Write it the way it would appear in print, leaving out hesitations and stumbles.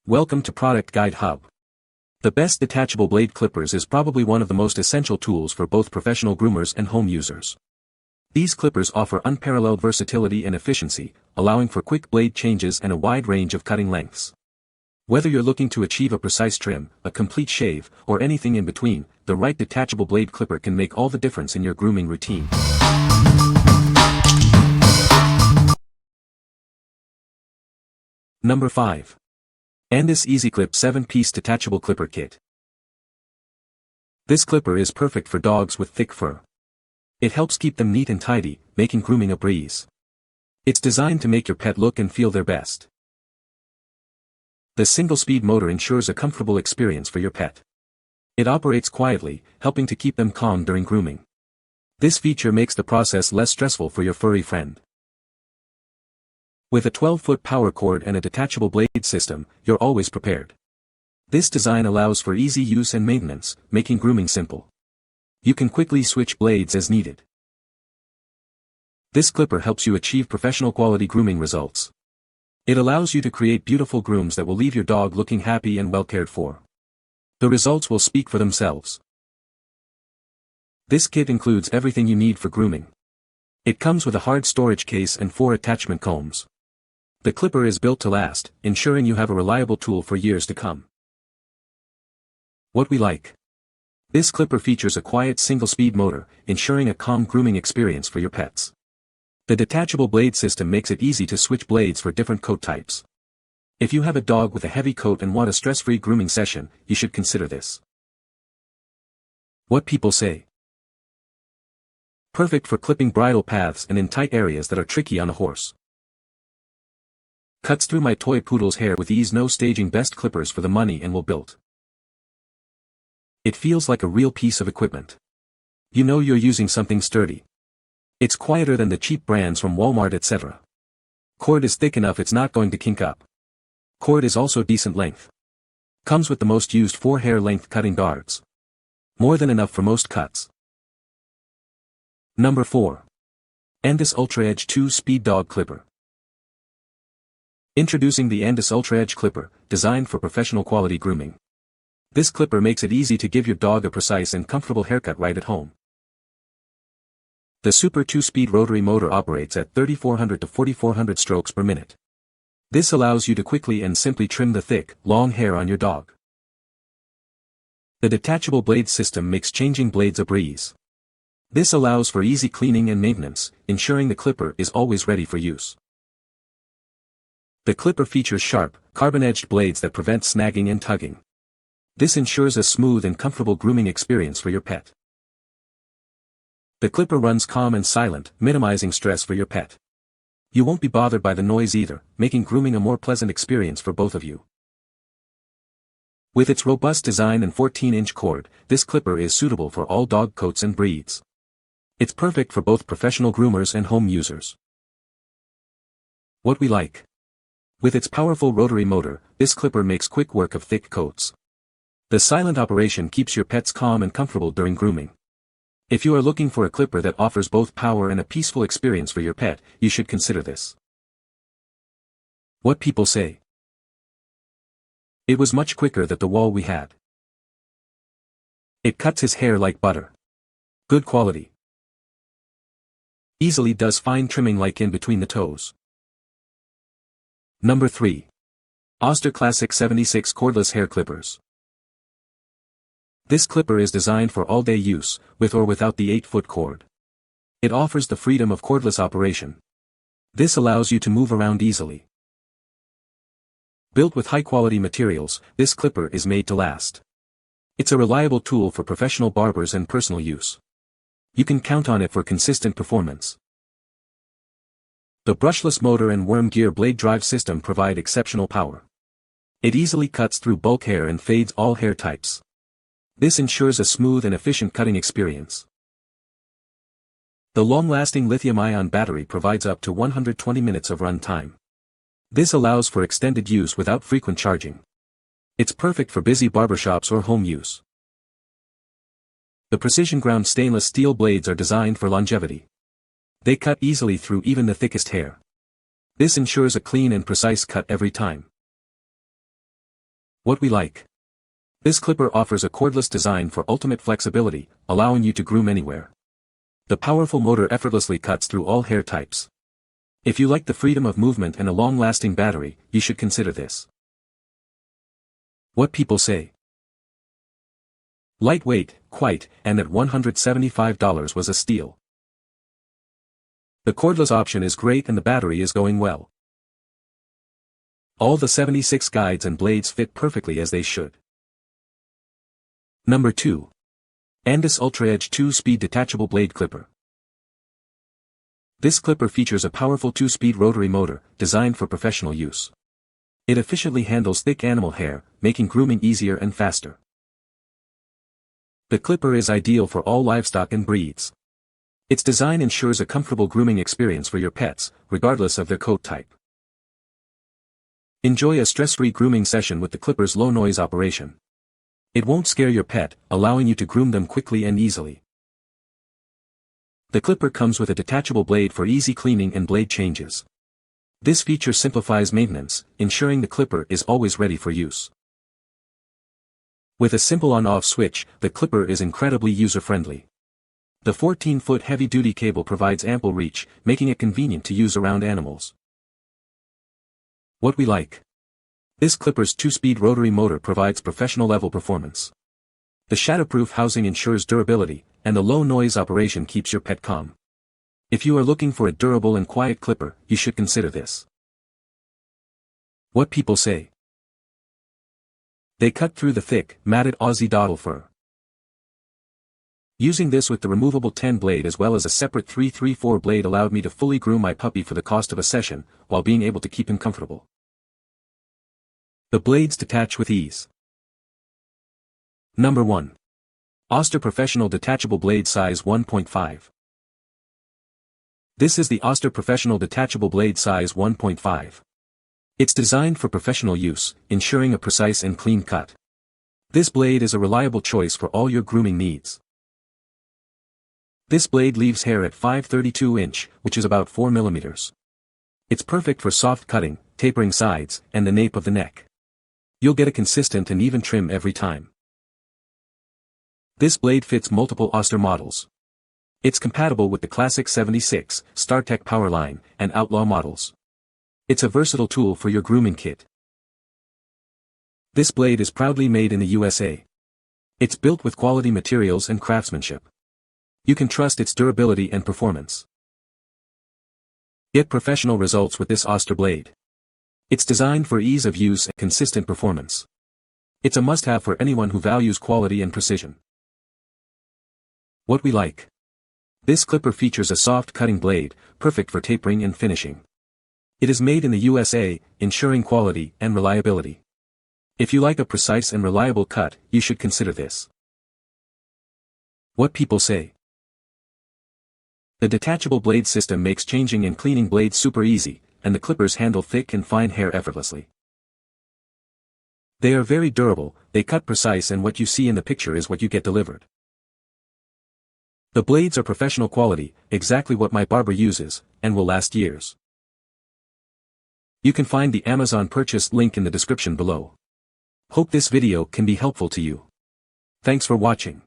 Welcome to Product Guide Hub. The best detachable blade clippers is probably one of the most essential tools for both professional groomers and home users. These clippers offer unparalleled versatility and efficiency, allowing for quick blade changes and a wide range of cutting lengths. Whether you're looking to achieve a precise trim, a complete shave, or anything in between, the right detachable blade clipper can make all the difference in your grooming routine. Number 5. Andis EasyClip 7-piece Detachable Clipper Kit. This clipper is perfect for dogs with thick fur. It helps keep them neat and tidy, making grooming a breeze. It's designed to make your pet look and feel their best. The single-speed motor ensures a comfortable experience for your pet. It operates quietly, helping to keep them calm during grooming. This feature makes the process less stressful for your furry friend. With a 12-foot power cord and a detachable blade system, you're always prepared. This design allows for easy use and maintenance, making grooming simple. You can quickly switch blades as needed. This clipper helps you achieve professional quality grooming results. It allows you to create beautiful grooms that will leave your dog looking happy and well cared for. The results will speak for themselves. This kit includes everything you need for grooming. It comes with a hard storage case and 4 attachment combs. The clipper is built to last, ensuring you have a reliable tool for years to come. What we like. This clipper features a quiet single-speed motor, ensuring a calm grooming experience for your pets. The detachable blade system makes it easy to switch blades for different coat types. If you have a dog with a heavy coat and want a stress-free grooming session, you should consider this. What people say. Perfect for clipping bridle paths and in tight areas that are tricky on a horse. Cuts through my toy poodle's hair with ease. No staging. Best clippers for the money and will built. It feels like a real piece of equipment. You know you're using something sturdy. It's quieter than the cheap brands from Walmart, etc. Cord is thick enough it's not going to kink up. Cord is also decent length. Comes with the most used 4 hair length cutting guards. More than enough for most cuts. Number 4. Andis UltraEdge 2-Speed Dog Clipper. Introducing the Andis UltraEdge Clipper, designed for professional quality grooming. This clipper makes it easy to give your dog a precise and comfortable haircut right at home. The Super 2-speed rotary motor operates at 3,400 to 4,400 strokes per minute. This allows you to quickly and simply trim the thick, long hair on your dog. The detachable blade system makes changing blades a breeze. This allows for easy cleaning and maintenance, ensuring the clipper is always ready for use. The clipper features sharp, carbon-edged blades that prevent snagging and tugging. This ensures a smooth and comfortable grooming experience for your pet. The clipper runs calm and silent, minimizing stress for your pet. You won't be bothered by the noise either, making grooming a more pleasant experience for both of you. With its robust design and 14-inch cord, this clipper is suitable for all dog coats and breeds. It's perfect for both professional groomers and home users. What we like. With its powerful rotary motor, this clipper makes quick work of thick coats. The silent operation keeps your pets calm and comfortable during grooming. If you are looking for a clipper that offers both power and a peaceful experience for your pet, you should consider this. What people say. It was much quicker than the wall we had. It cuts his hair like butter. Good quality. Easily does fine trimming like in between the toes. Number 3. Oster Classic 76 Cordless Hair Clippers. This clipper is designed for all-day use, with or without the 8-foot cord. It offers the freedom of cordless operation. This allows you to move around easily. Built with high-quality materials, this clipper is made to last. It's a reliable tool for professional barbers and personal use. You can count on it for consistent performance. The brushless motor and worm gear blade drive system provide exceptional power. It easily cuts through bulk hair and fades all hair types. This ensures a smooth and efficient cutting experience. The long-lasting lithium-ion battery provides up to 120 minutes of run time. This allows for extended use without frequent charging. It's perfect for busy barbershops or home use. The precision-ground stainless steel blades are designed for longevity. They cut easily through even the thickest hair. This ensures a clean and precise cut every time. What we like. This clipper offers a cordless design for ultimate flexibility, allowing you to groom anywhere. The powerful motor effortlessly cuts through all hair types. If you like the freedom of movement and a long-lasting battery, you should consider this. What people say. Lightweight, quite, and at $175 was a steal. The cordless option is great and the battery is going well. All the 76 guides and blades fit perfectly as they should. Number 2. Andis UltraEdge 2-Speed Detachable Blade Clipper. This clipper features a powerful 2-speed rotary motor, designed for professional use. It efficiently handles thick animal hair, making grooming easier and faster. The clipper is ideal for all livestock and breeds. Its design ensures a comfortable grooming experience for your pets, regardless of their coat type. Enjoy a stress-free grooming session with the clipper's low-noise operation. It won't scare your pet, allowing you to groom them quickly and easily. The clipper comes with a detachable blade for easy cleaning and blade changes. This feature simplifies maintenance, ensuring the clipper is always ready for use. With a simple on-off switch, the clipper is incredibly user-friendly. The 14-foot heavy-duty cable provides ample reach, making it convenient to use around animals. What we like. This clipper's 2-speed rotary motor provides professional-level performance. The shatterproof housing ensures durability, and the low-noise operation keeps your pet calm. If you are looking for a durable and quiet clipper, you should consider this. What people say. They cut through the thick, matted Aussie dottle fur. Using this with the removable 10 blade as well as a separate 334 blade allowed me to fully groom my puppy for the cost of a session, while being able to keep him comfortable. The blades detach with ease. Number 1. Oster Professional Detachable Blade Size 1.5. This is the Oster Professional Detachable Blade Size 1.5. It's designed for professional use, ensuring a precise and clean cut. This blade is a reliable choice for all your grooming needs. This blade leaves hair at 5/32 inch, which is about 4 mm. It's perfect for soft cutting, tapering sides, and the nape of the neck. You'll get a consistent and even trim every time. This blade fits multiple Oster models. It's compatible with the classic 76, StarTech Powerline, and Outlaw models. It's a versatile tool for your grooming kit. This blade is proudly made in the USA. It's built with quality materials and craftsmanship. You can trust its durability and performance. Get professional results with this Oster blade. It's designed for ease of use and consistent performance. It's a must-have for anyone who values quality and precision. What we like. This clipper features a soft cutting blade, perfect for tapering and finishing. It is made in the USA, ensuring quality and reliability. If you like a precise and reliable cut, you should consider this. What people say. The detachable blade system makes changing and cleaning blades super easy, and the clippers handle thick and fine hair effortlessly. They are very durable, they cut precise, and what you see in the picture is what you get delivered. The blades are professional quality, exactly what my barber uses, and will last years. You can find the Amazon purchase link in the description below. Hope this video can be helpful to you. Thanks for watching.